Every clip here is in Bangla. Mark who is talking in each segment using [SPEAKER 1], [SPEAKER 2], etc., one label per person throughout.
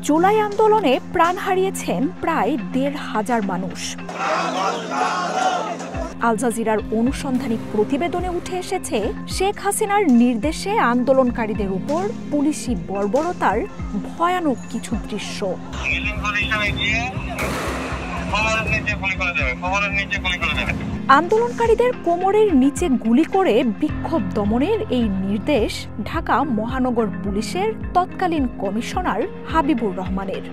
[SPEAKER 1] জুলাই আন্দোলনে প্রাণ হারিয়েছেন প্রায় ১৫০০ মানুষ। আল জাজিরার অনুসন্ধানী প্রতিবেদনে উঠে এসেছে শেখ হাসিনার নির্দেশে আন্দোলনকারীদের উপর পুলিশি বর্বরতার ভয়ানক কিছু দৃশ্য। আন্দোলনকারীদের কোমরের নিচে গুলি করে বিক্ষোভ দমনের এই নির্দেশ ঢাকা মহানগর পুলিশের তৎকালীন কমিশনার হাবিবুর রহমানের।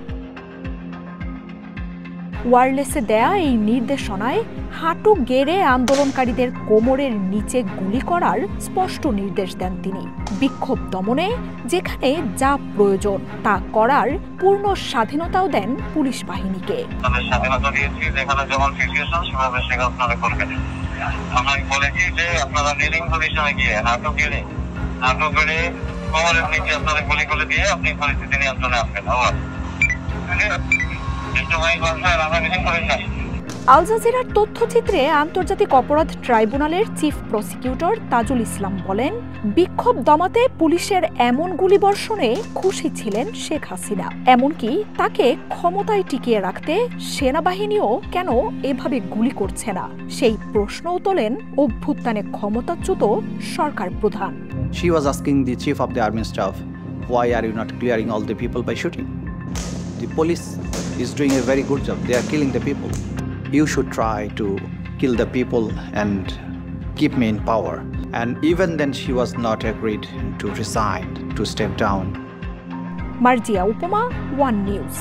[SPEAKER 1] ওয়্যারলেসে দেয়া এই নির্দেশনায় হাঁটু গেড়ে আন্দোলনকারীদের কোমরের নিচে গুলি করার স্পষ্ট নির্দেশ দেন তিনি। বিক্ষোভ দমনে যেখানে যা প্রয়োজন তা করার পূর্ণ স্বাধীনতাও দেন পুলিশ বাহিনীকে। আল জাজিরার তথ্যচিত্রে আন্তর্জাতিক অপরাধ ট্রাইব্যুনালের চিফ প্রসিকিউটর তাজুল ইসলাম বলেন, বিক্ষোভ দমাতে পুলিশের এমন গুলিবর্ষণে খুশি চ্ছিলেন শেখ হাসিনা। এমনকি তাকে ক্ষমতায় টিকিয়ে রাখতে সেনাবাহিনীও কেন এভাবে গুলি করছে না সেই প্রশ্নও তোলেন অভ্যুত্থানে ক্ষমতাচ্যুত সরকার প্রধান।
[SPEAKER 2] She was asking the chief of the army staff, why are you not clearing all the people by shooting? The police is doing a very good job. They are killing the people. You should try to kill the people and keep me in power. And even then she was not agreed to resign, to step down.
[SPEAKER 1] Marjia উপমা, ওয়ান নিউজ।